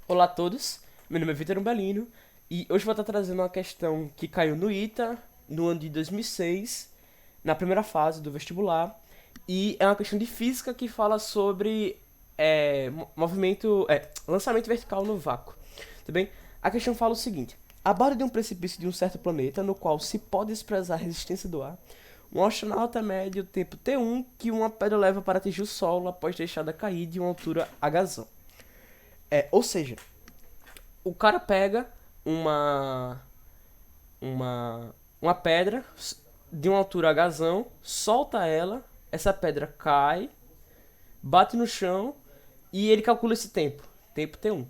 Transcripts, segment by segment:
Olá a todos, meu nome é Vitor Umbelino e hoje vou estar trazendo uma questão que caiu no ITA no ano de 2006, na primeira fase do vestibular, e é uma questão de física que fala sobre lançamento vertical no vácuo. Tudo bem? A questão fala o seguinte: a borda de um precipício de um certo planeta, no qual se pode desprezar a resistência do ar, um astronauta mede o tempo T1 que uma pedra leva para atingir o solo após deixada cair de uma altura Hzão. Ou seja, o cara pega uma uma pedra de uma altura Hzão, solta ela, essa pedra cai, bate no chão e ele calcula esse tempo T1.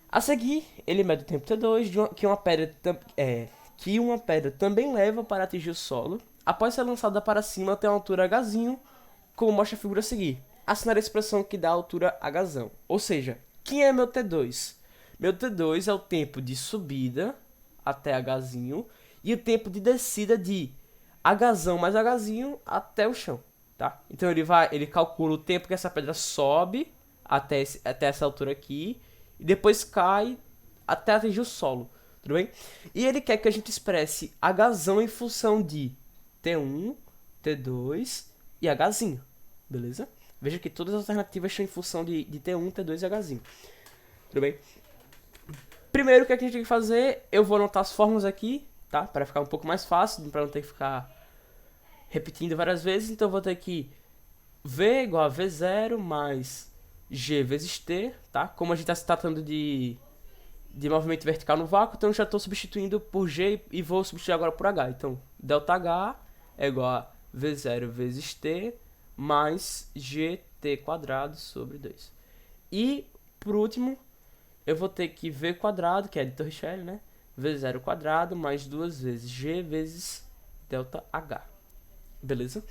A seguir, ele mede o tempo T2 que uma pedra também leva para atingir o solo, após ser lançada para cima até uma altura Hzinho, como mostra a figura a seguir. Assinar a expressão que dá a altura Hzão. Ou seja, quem é meu T2? Meu T2 é o tempo de subida até Hzinho e o tempo de descida de Hzão mais Hzinho até o chão, tá? Então ele calcula o tempo que essa pedra sobe até essa altura aqui e depois cai até atingir o solo, tudo bem? E ele quer que a gente expresse Hzão em função de T1, T2 e Hzinho, beleza? Veja que todas as alternativas são em função de T1, T2 e Hzinho, tudo bem? Primeiro, o que a gente tem que fazer, eu vou anotar as fórmulas aqui, tá? Para ficar um pouco mais fácil, para não ter que ficar repetindo várias vezes. Então eu vou ter que V igual a V0 mais G vezes T, tá? Como a gente está se tratando de movimento vertical no vácuo, então eu já estou substituindo por G e vou substituir agora por H. Então, ΔH é igual a V0 vezes T mais GT quadrado sobre 2. E, por último, eu vou ter que V quadrado, que é de Torricelli, né? V0 quadrado mais 2 vezes G vezes ΔH. Beleza?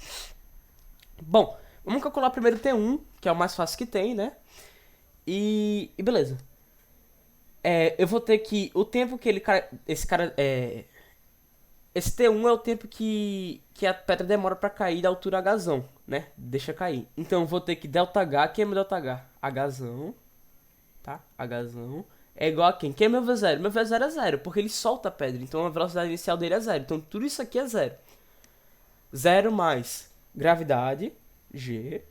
Bom, vamos calcular primeiro o T1, que é o mais fácil que tem, né? E beleza. Eu vou ter que... O tempo que esse T1 é o tempo que a pedra demora para cair da altura Hzão, né? Deixa cair. Então eu vou ter que ΔH, que é meu ΔH? Hzão, tá? Hzão é igual a quem? Quem é meu V0? Meu V0 é zero, porque ele solta a pedra. Então a velocidade inicial dele é zero. Então tudo isso aqui é zero. Zero mais gravidade, G,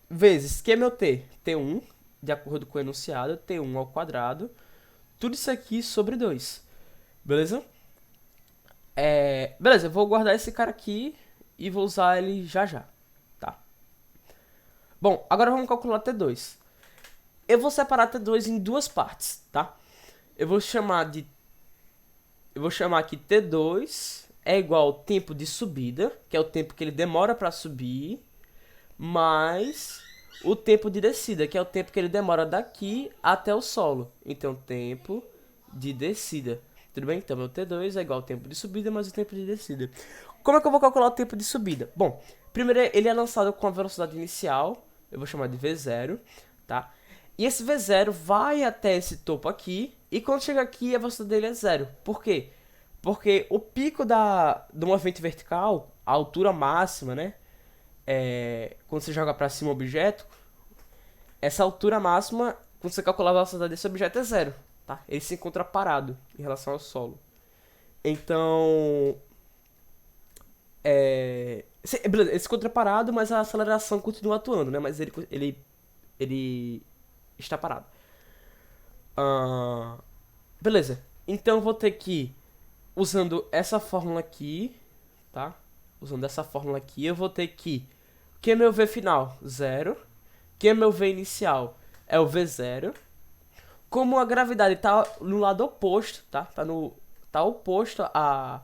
vezes, que é meu T? T1, de acordo com o enunciado, T1 ao quadrado. Tudo isso aqui sobre 2. Beleza? Beleza, eu vou guardar esse cara aqui e vou usar ele já já, tá? Bom, agora vamos calcular T2. Eu vou separar T2 em duas partes, tá? Eu vou chamar aqui T2 é igual ao tempo de subida, que é o tempo que ele demora para subir, mais o tempo de descida, que é o tempo que ele demora daqui até o solo. Então, tempo de descida. Tudo bem? Então, meu T2 é igual ao tempo de subida mais o tempo de descida. Como é que eu vou calcular o tempo de subida? Bom, primeiro ele é lançado com a velocidade inicial, eu vou chamar de V0, tá? E esse V0 vai até esse topo aqui, e quando chega aqui a velocidade dele é zero. Por quê? Porque o pico do movimento vertical, a altura máxima, né? Quando você joga para cima o objeto, essa altura máxima, quando você calcular a velocidade desse objeto, é zero, tá? Ele se encontra parado em relação ao solo. Então, beleza, ele se encontra parado, mas a aceleração continua atuando, né? Mas ele está parado. Beleza, então eu vou ter que, usando essa fórmula aqui, tá? Usando essa fórmula aqui, eu vou ter que... que é meu V final? Zero. Que é meu V inicial? É o V0. Como a gravidade está no lado oposto, tá? Tá oposto a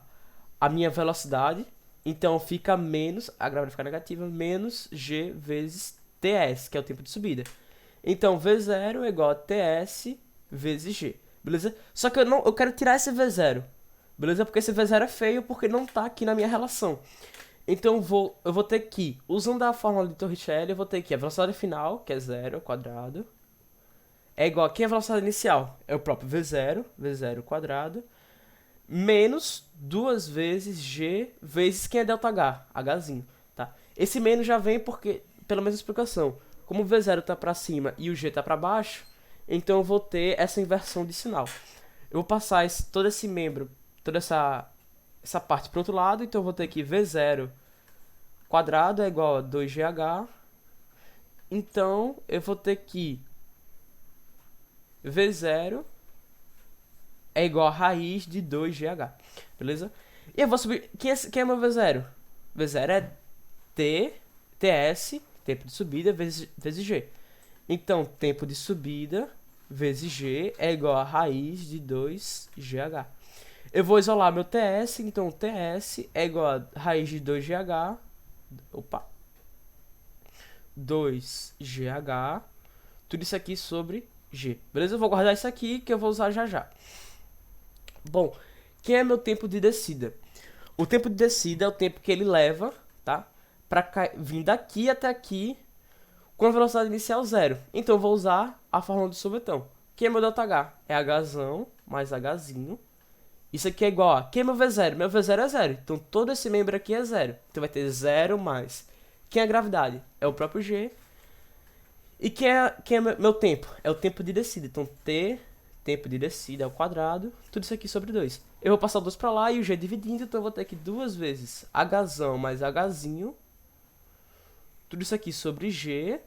minha velocidade, então fica menos, a gravidade fica negativa, menos G vezes TS, que é o tempo de subida. Então V0 é igual a TS vezes G, beleza? Só que eu quero tirar esse V0, beleza? Porque esse V0 é feio porque não tá aqui na minha relação. Então eu vou ter que, usando a fórmula de Torricelli, eu vou ter que a velocidade final, que é zero ao quadrado, é igual a quem é a velocidade inicial? É o próprio V0, V0 ao quadrado, menos 2 vezes G vezes quem é ΔH, Hzinho, tá? Esse menos já vem porque, pela mesma explicação, como o V0 tá pra cima e o G tá pra baixo, então eu vou ter essa inversão de sinal. Eu vou passar todo esse membro, toda essa parte para o outro lado, então eu vou ter que V0 quadrado é igual a 2GH. Então eu vou ter que V0 é igual a raiz de 2GH, beleza? E eu vou subir... Quem é meu V0? V0 é TS, tempo de subida, vezes G. Então, tempo de subida vezes G é igual a raiz de 2GH. Eu vou isolar meu TS, então TS é igual a raiz de 2GH. Opa! 2GH. Tudo isso aqui sobre G. Beleza? Eu vou guardar isso aqui que eu vou usar já já. Bom, quem é meu tempo de descida? O tempo de descida é o tempo que ele leva, tá? Pra vir daqui até aqui com a velocidade inicial 0. Então eu vou usar a fórmula do sorvetão. Quem é meu ΔH? É Hzão mais Hzinho. Isso aqui é igual a... Quem é meu V0? Meu V0 é 0. Então todo esse membro aqui é 0. Então vai ter 0 mais... Quem é a gravidade? É o próprio G. E quem é meu tempo? É o tempo de descida. Então T, tempo de descida ao quadrado. Tudo isso aqui sobre 2. Eu vou passar o 2 para lá e o G dividindo. Então eu vou ter aqui 2 vezes Hzão mais Hzinho. Tudo isso aqui sobre G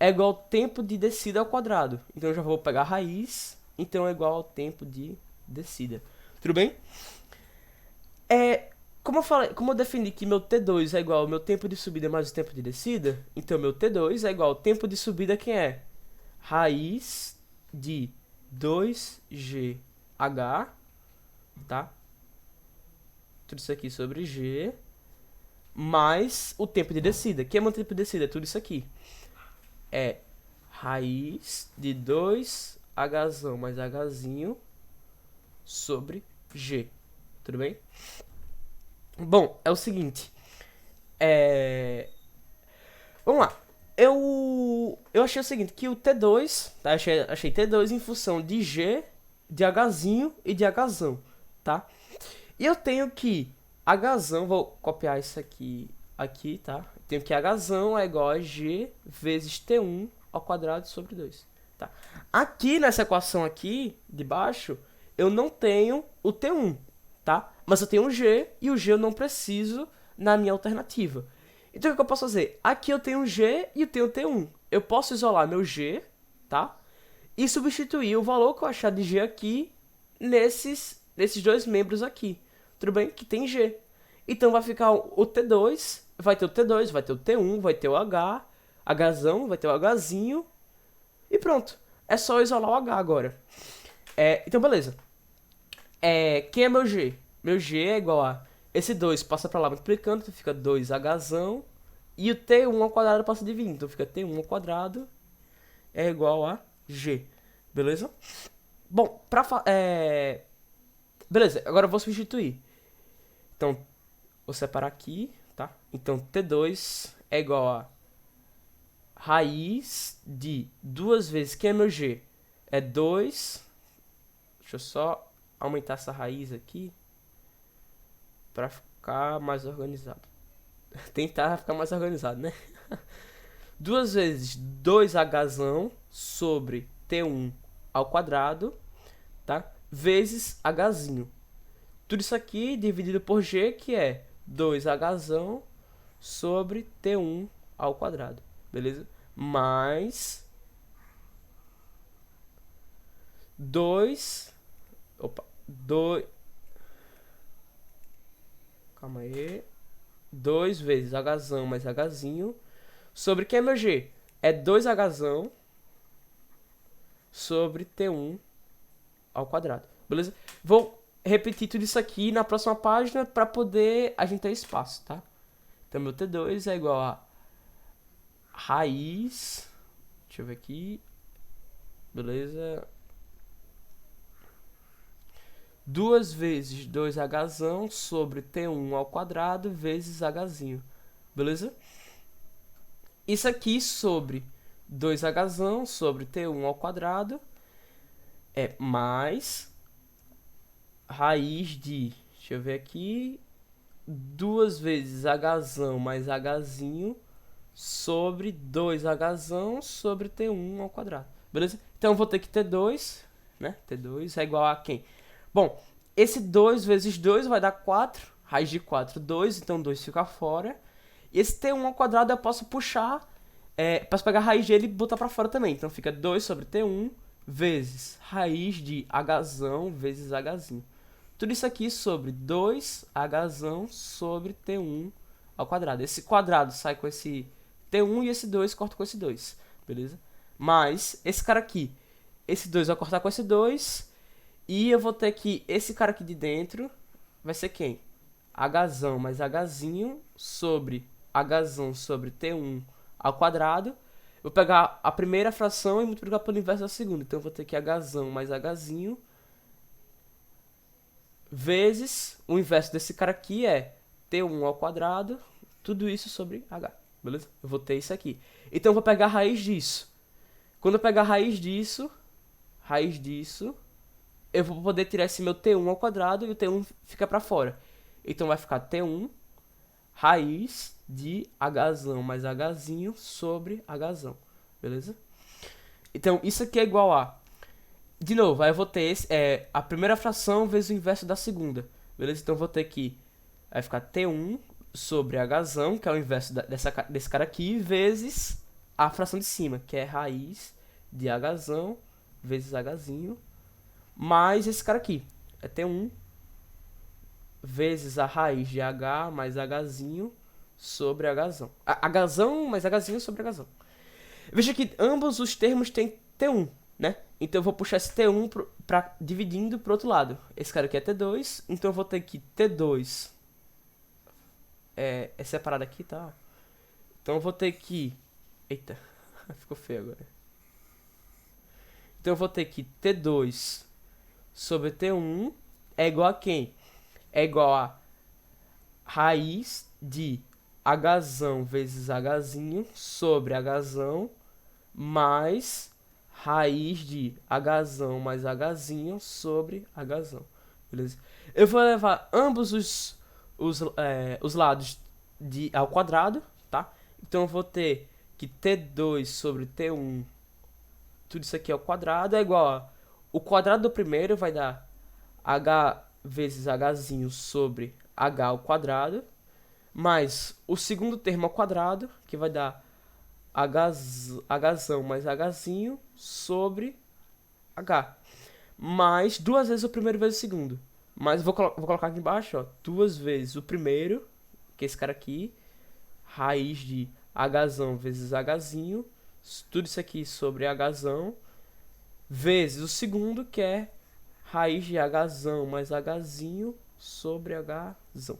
é igual ao tempo de descida ao quadrado. Então eu já vou pegar a raiz. Então é igual ao tempo de descida. Tudo bem? Como eu defini que meu T2 é igual ao meu tempo de subida mais o tempo de descida, então meu T2 é igual ao tempo de subida, quem é? Raiz de 2GH, tá? Tudo isso aqui sobre G, mais o tempo de descida. Quem é meu tempo de descida? Tudo isso aqui. É raiz de 2Hzão mais Hzinho sobre G. Tudo bem? Bom, é o seguinte. Vamos lá. Eu achei o seguinte, que o T2, tá? Achei T2 em função de G, de Hzinho e de Hzão, tá? E eu tenho que Hzão, vou copiar isso aqui, tá? Tenho que Hzão é igual a G vezes T1 ao quadrado sobre 2, tá? Aqui nessa equação aqui, de baixo, eu não tenho o T1, tá? Mas eu tenho o G, e o G eu não preciso na minha alternativa. Então o que eu posso fazer? Aqui eu tenho o G e eu tenho o T1. Eu posso isolar meu G, tá? E substituir o valor que eu achar de G aqui nesses dois membros aqui. Tudo bem? Que tem G. Então vai ficar o T2, vai ter o T2, vai ter o T1, vai ter o H, Hzão, vai ter o Hzinho. E pronto. É só isolar o H agora. Então beleza. Quem é meu G? Meu G é igual a... Esse 2 passa pra lá multiplicando, então fica 2Hzão. E o T1 ao quadrado passa dividindo, então fica T1 ao quadrado é igual a G. Beleza? Bom, beleza, agora eu vou substituir. Então, vou separar aqui, tá? Então, T2 é igual a raiz de 2 vezes... Quem é meu G? É 2... Deixa eu só aumentar essa raiz aqui para ficar mais organizado. Tentar ficar mais organizado, né? 2 vezes 2Hzão sobre T1 ao quadrado, tá? Vezes Hzinho. Tudo isso aqui dividido por G, que é 2Hzão sobre T1 ao quadrado, beleza? Mais 2... Calma aí. 2 vezes Hzão mais Hzinho sobre quem é meu G? É 2Hzão sobre T1 ao quadrado. Beleza? Vou repetir tudo isso aqui na próxima página para poder a gente ter espaço, tá? Então meu T2 é igual a raiz... Deixa eu ver aqui. Beleza? 2 vezes 2Hzão sobre T1 ao quadrado vezes Hzinho. Beleza? Isso aqui sobre 2Hzão sobre T1 ao quadrado é mais raiz de... Deixa eu ver aqui. 2 vezes Hzão mais Hzinho sobre 2Hzão sobre T1 ao quadrado. beleza? Então eu vou ter que T2, né? T2 é igual a quem? Bom, esse 2 vezes 2 vai dar 4, raiz de 4, 2, então 2 fica fora. E esse T1 ao quadrado eu posso puxar, posso pegar a raiz dele e botar pra fora também. Então fica 2 sobre T1 vezes raiz de Hzão vezes Hzinho. Tudo isso aqui sobre 2Hzão sobre T1 ao quadrado. Esse quadrado sai com esse T1 e esse 2 corta com esse 2, beleza? Mas esse cara aqui, esse 2 vai cortar com esse 2 e eu vou ter que, esse cara aqui de dentro vai ser quem? Hzão mais Hzinho sobre Hzão sobre T1 ao quadrado. Vou pegar a primeira fração e multiplicar pelo inverso da segunda. Então eu vou ter que Hzão mais Hzinho vezes o inverso desse cara aqui é T1 ao quadrado, tudo isso sobre H, beleza? Eu vou ter isso aqui. Então eu vou pegar a raiz disso. Quando eu pegar a raiz disso, eu vou poder tirar esse meu T1 ao quadrado e o T1 fica pra fora. Então vai ficar T1 raiz de Hzão mais Hzinho sobre Hzão, beleza? Então isso aqui é igual a, de novo, aí eu vou ter esse, a primeira fração vezes o inverso da segunda, beleza? Então eu vou ter que, vai ficar T1 sobre Hzão, que é o inverso desse cara aqui, vezes a fração de cima, que é raiz de Hzão vezes Hzinho, mais esse cara aqui, é T1 vezes a raiz de H mais Hzinho sobre Hzão. Hzão mais Hzinho sobre Hzão. Veja que ambos os termos têm T1, né? Então eu vou puxar esse T1 dividindo pro outro lado. Esse cara aqui é T2, então eu vou ter que T2 é separado aqui, tá? Então eu vou ter que... Eita, ficou feio agora. Então eu vou ter que T2 sobre T1 é igual a quem? É igual a raiz de Hzão vezes Hzinho sobre Hzão mais raiz de Hzão mais Hzinho sobre Hzão, beleza? Eu vou levar ambos os lados ao quadrado, tá? Então eu vou ter que T2 sobre T1, tudo isso aqui ao quadrado, é igual a, o quadrado do primeiro vai dar H vezes Hzinho sobre H ao quadrado, mais o segundo termo ao quadrado, que vai dar Hzão mais Hzinho sobre H. Mais duas vezes o primeiro vezes o segundo. Mas vou colocar aqui embaixo, ó, duas vezes o primeiro, que é esse cara aqui, raiz de Hzão vezes Hzinho, tudo isso aqui sobre Hzão, vezes o segundo, que é raiz de Hzão mais Hzinho sobre Hzão.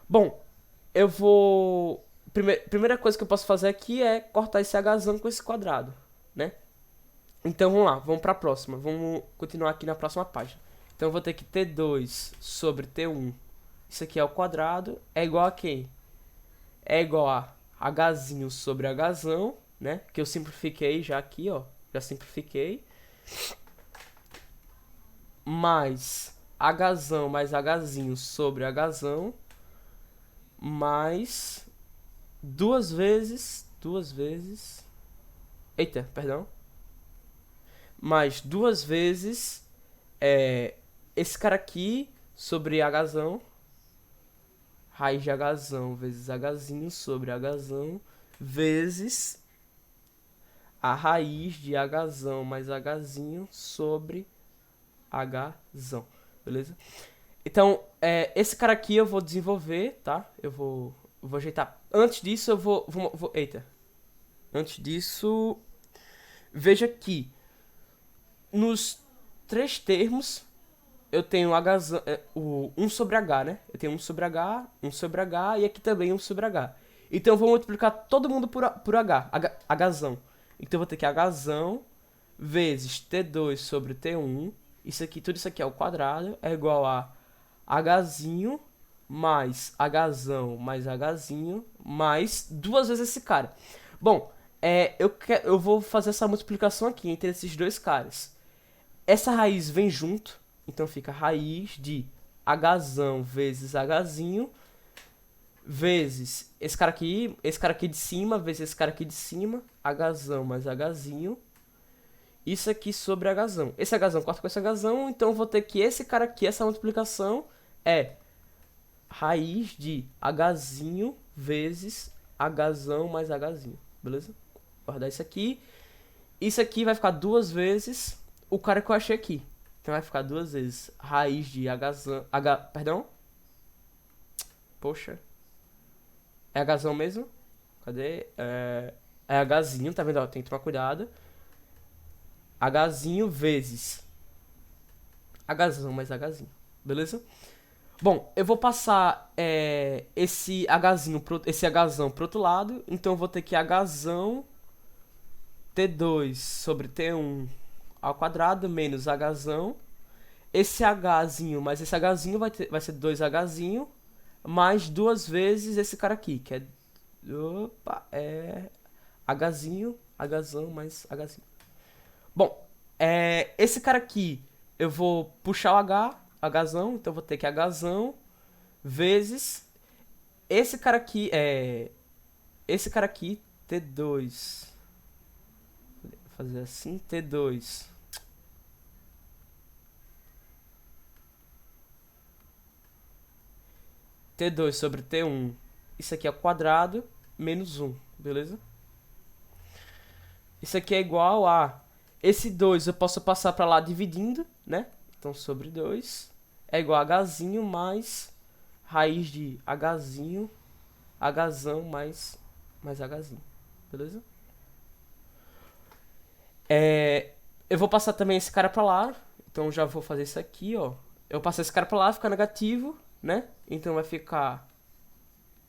Bom, eu vou... Primeira coisa que eu posso fazer aqui é cortar esse Hzão com esse quadrado, né? Então vamos lá, vamos para a próxima. Vamos continuar aqui na próxima página. Então eu vou ter que T2 sobre T1, isso aqui é ao quadrado, é igual a quem? É igual a Hzinho sobre Hzão, né? Que eu simplifiquei já aqui, ó. Já simplifiquei. Mais Hzão mais Hzinho sobre Hzão, mais duas vezes, eita, perdão, mais duas vezes esse cara aqui sobre Hzão, raiz de Hzão vezes Hzinho sobre Hzão, vezes a raiz de Hzão mais Hzinho sobre Hzão, beleza? Então, esse cara aqui eu vou desenvolver, tá? Eu vou ajeitar. Antes disso, eu vou... Eita. Antes disso, veja que nos três termos, eu tenho o 1 sobre H, né? Eu tenho 1 sobre H e aqui também 1 sobre H. Então eu vou multiplicar todo mundo por Hzão. Então eu vou ter que Hzão vezes T2 sobre T1. Tudo isso aqui é ao quadrado, é igual a Hzinho mais Hzão mais Hzinho mais duas vezes esse cara. Bom, eu vou fazer essa multiplicação aqui entre esses dois caras. Essa raiz vem junto, então fica raiz de Hzão vezes Hzinho vezes esse cara aqui de cima vezes esse cara aqui de cima, Hzão mais Hzinho isso aqui sobre Hzão. Esse Hzão corta com esse Hzão, então eu vou ter que esse cara aqui, essa multiplicação, é raiz de Hzinho vezes Hzão mais Hzinho, beleza? Vou guardar isso aqui. Isso aqui vai ficar duas vezes o cara que eu achei aqui. Então vai ficar duas vezes raiz de Hzão... Perdão? Poxa. É Hzão mesmo? Cadê? É Hzinho, tá vendo? Ó, tem que tomar cuidado. Hzinho vezes Hzão mais Hzinho, beleza? Bom, eu vou passar esse Hzão pro outro lado. Então eu vou ter que Hzão T2 sobre T1 ao quadrado menos Hzão. Esse Hzinho mais esse Hzinho vai ser 2Hzinho mais duas vezes esse cara aqui, que é... Opa, Hzinho, Hzão mais Hzinho. Bom, esse cara aqui, eu vou puxar o Hzão, então eu vou ter que Hzão vezes esse cara aqui, T2. Vou fazer assim, T2. T2 sobre T1. Isso aqui é quadrado menos 1, beleza? Isso aqui é igual a... Esse 2 eu posso passar pra lá dividindo, né? Então, sobre 2 é igual a Hzinho mais raiz de Hzinho, Hzão mais Hzinho, beleza? Eu vou passar também esse cara pra lá, então já vou fazer isso aqui, ó. Eu passo esse cara pra lá, fica negativo, né? Então vai ficar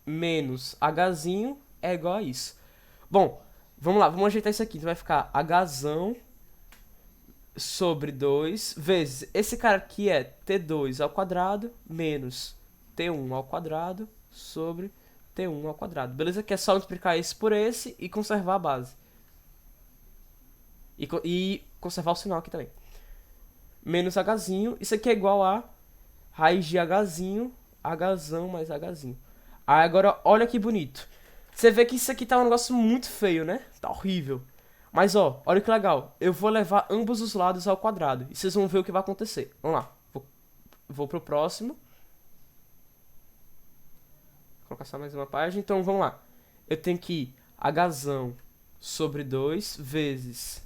menos Hzinho é igual a isso. Bom, vamos lá, vamos ajeitar isso aqui. Então vai ficar Hzão sobre 2 vezes... Esse cara aqui é T2 ao quadrado menos T1 ao quadrado sobre T1 ao quadrado. Beleza? Que é só multiplicar esse por esse e conservar a base. E conservar o sinal aqui também. Menos Hzinho. Isso aqui é igual a raiz de Hzinho, Hzão mais Hzinho. Aí agora, olha que bonito. Você vê que isso aqui tá um negócio muito feio, né? Tá horrível. Mas ó, olha que legal. Eu vou levar ambos os lados ao quadrado. E vocês vão ver o que vai acontecer. Vamos lá. Vou pro próximo. Vou colocar só mais uma página. Então vamos lá. Eu tenho que Hzão sobre 2 vezes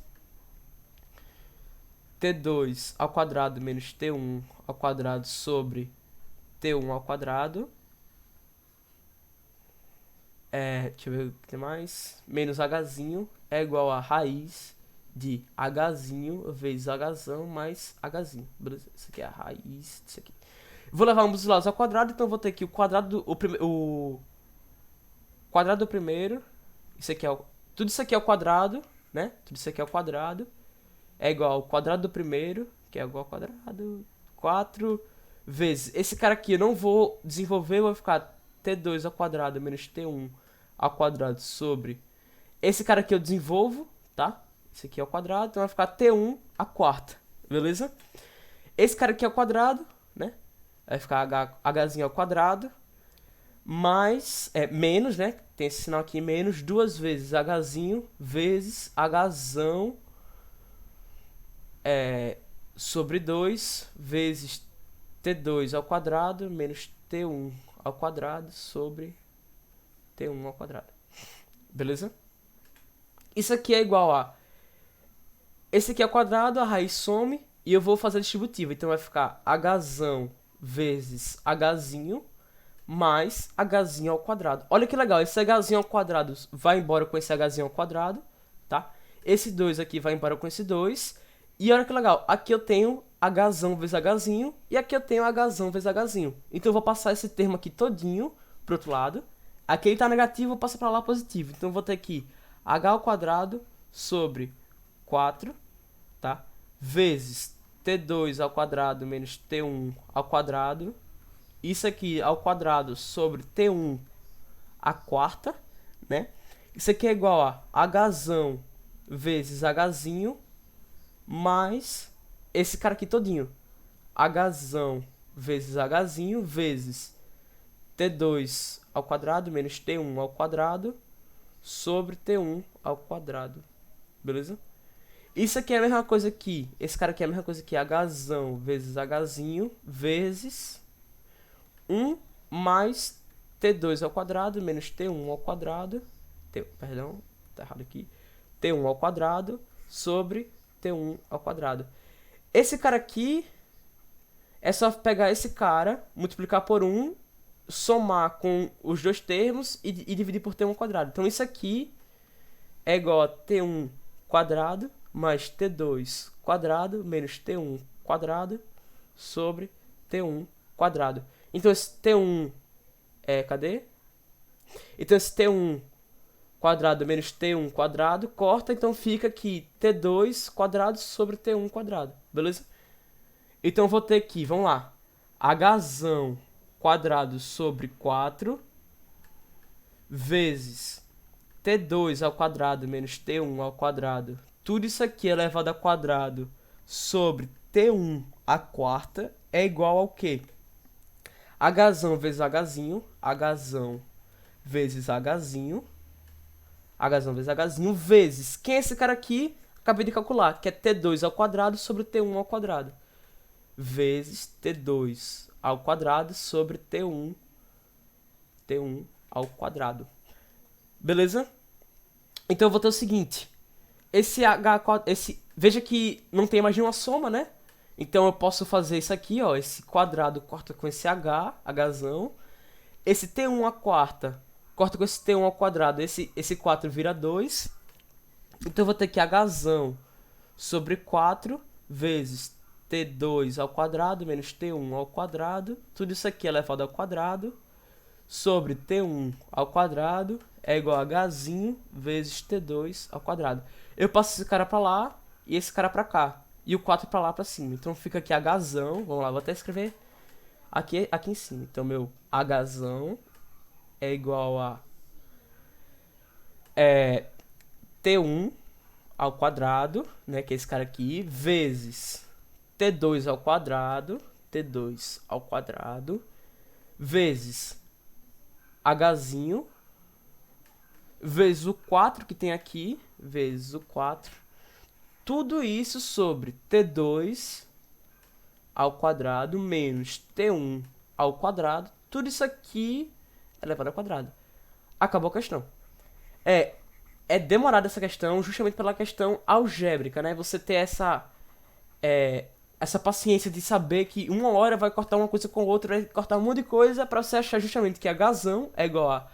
T2 ao quadrado menos T1 ao quadrado sobre T1 ao quadrado. Deixa eu ver o que tem mais. Menos Hzinho é igual a raiz de Hzinho vezes Hzão mais Hzinho. Beleza? Isso aqui é a raiz disso aqui. Vou levar ambos os lados ao quadrado, então vou ter que o quadrado o quadrado do primeiro. Isso aqui tudo isso aqui é o quadrado, né? Tudo isso aqui é o quadrado. É igual ao quadrado do primeiro, que é igual ao quadrado 4 vezes. Esse cara aqui eu não vou desenvolver, vai ficar T2 ao quadrado menos T1 ao quadrado sobre... Esse cara aqui eu desenvolvo, tá? Esse aqui é o quadrado, então vai ficar T1 à quarta, beleza? Esse cara aqui é o quadrado, né? Vai ficar Hzinho ao quadrado, mais... menos, né? Tem esse sinal aqui, menos, duas vezes Hzinho vezes Hzão sobre 2 vezes T2 ao quadrado menos T1 ao quadrado sobre T1 ao quadrado. Beleza? Isso aqui é igual a... Esse aqui é o quadrado, a raiz some, e eu vou fazer a distributiva. Então vai ficar Hzão vezes Hzinho mais Hzinho ao quadrado. Olha que legal, esse Hzinho ao quadrado vai embora com esse Hzinho ao quadrado, tá? Esse 2 aqui vai embora com esse 2. E olha que legal, aqui eu tenho Hzão vezes Hzinho, e aqui eu tenho Hzão vezes Hzinho. Então eu vou passar esse termo aqui todinho pro outro lado. Aqui ele tá negativo, eu passo pra lá positivo. Então eu vou ter aqui H ao quadrado sobre 4, tá? Vezes T2 ao quadrado menos T1 ao quadrado. Isso aqui ao quadrado sobre T1 à quarta, né? Isso aqui é igual a Hzão vezes Hzinho mais esse cara aqui todinho. Hzão vezes Hzinho vezes T2 ao quadrado menos T1 ao quadrado sobre T1 ao quadrado. Beleza? Isso aqui é a mesma coisa que... Esse cara aqui é a mesma coisa que Hzão vezes Hzinho vezes 1 mais T2 ao quadrado menos T1 ao quadrado... Perdão, tá errado aqui. T1 ao quadrado sobre T1 ao quadrado. Esse cara aqui é só pegar esse cara, multiplicar por 1, somar com os dois termos e dividir por T1 ao quadrado. Então isso aqui é igual a T1 quadrado mais T2 quadrado menos T1 quadrado sobre T1 quadrado. Então esse T1 cadê? Então esse T1 quadrado menos T1 quadrado corta, então fica aqui T2 quadrado sobre T1 quadrado, beleza? Então eu vou ter aqui, vamos lá, Hzão quadrado sobre 4 vezes T2 ao quadrado menos T1 ao quadrado. Tudo isso aqui elevado ao quadrado sobre T1 à quarta é igual ao quê? Hzão vezes Hzinho, Hzão vezes Hzinho, Hzão vezes Hzinho, vezes... Quem é esse cara aqui? Acabei de calcular, que é T2 ao quadrado sobre T1 ao quadrado. Vezes T2 ao quadrado sobre T1 ao quadrado. Beleza? Então eu vou ter o seguinte. Veja que não tem mais nenhuma soma, né? Então eu posso fazer isso aqui, ó. Esse quadrado corta com esse Hzão. Esse T1 à quarta corta com esse T1 ao quadrado. Esse 4 vira 2. Então eu vou ter que Hzão sobre 4 vezes T2 ao quadrado menos T1 ao quadrado. Tudo isso aqui elevado ao quadrado sobre T1 ao quadrado é igual a Hzinho vezes T2 ao quadrado. Eu passo esse cara pra lá e esse cara pra cá. E o 4 pra lá pra cima. Então fica aqui Hzão. Vamos lá, vou até escrever aqui em cima. Então meu Hzão é igual a T1 ao quadrado, né, que é esse cara aqui, vezes T2 ao quadrado, T2 ao quadrado, vezes Hzinho, vezes o 4 que tem aqui, vezes o 4. Tudo isso sobre T2 ao quadrado menos T1 ao quadrado. Tudo isso aqui elevado ao quadrado. Acabou a questão. É demorada essa questão justamente pela questão algébrica, né? Você ter essa paciência de saber que uma hora vai cortar uma coisa com outra, vai cortar um monte de coisa pra você achar justamente que Hzão é igual a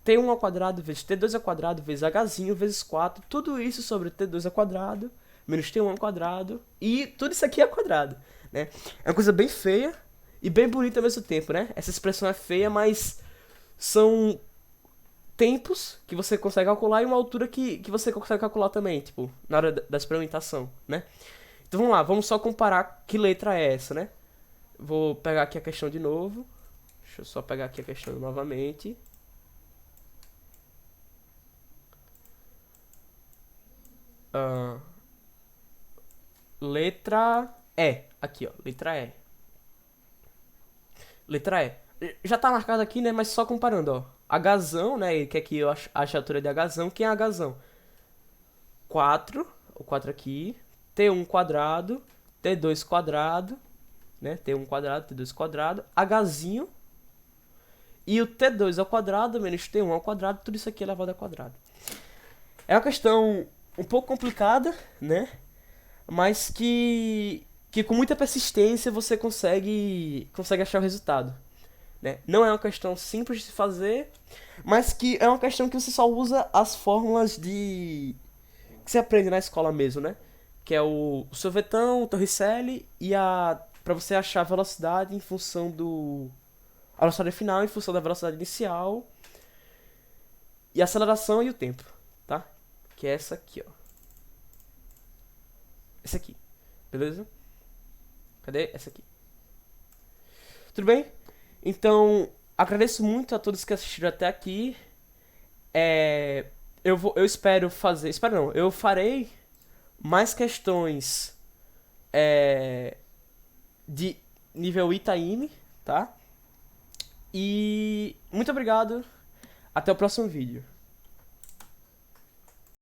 T1 ao quadrado vezes T2 ao quadrado vezes Hzinho vezes 4. Tudo isso sobre T2 ao quadrado menos T1 ao quadrado. E tudo isso aqui é quadrado, né? É uma coisa bem feia e bem bonita ao mesmo tempo, né? Essa expressão é feia, mas são tempos que você consegue calcular e uma altura que você consegue calcular também, tipo, na hora da experimentação, né? Então vamos lá, vamos só comparar que letra é essa, né? Vou pegar aqui a questão de novo. Deixa eu só pegar aqui a questão novamente. Letra E. Aqui, ó. Letra E. Letra E. Já tá marcado aqui, né? Mas só comparando, ó. Hzão, né? Ele quer que eu ache a altura de Hzão. Quem é Hzão? 4. O 4 aqui. T1 quadrado. T2 quadrado. Né? T1 quadrado, T2 quadrado. Hzinho. E o T2 ao quadrado menos T1 ao quadrado. Tudo isso aqui elevado ao quadrado. É uma questão um pouco complicada, né? Mas que com muita persistência você consegue achar o resultado, né? Não é uma questão simples de se fazer, mas que é uma questão que você só usa as fórmulas que você aprende na escola mesmo, né? Que é o sorvetão, o Torricelli e para você achar a velocidade em função a velocidade final em função da velocidade inicial e a aceleração e o tempo, tá? Que é essa aqui, ó. Essa aqui, beleza? Cadê? Essa aqui. Tudo bem? Então, agradeço muito a todos que assistiram até aqui. Eu espero fazer... Espero não, eu farei mais questões de nível Itaime, tá? E muito obrigado. Até o próximo vídeo.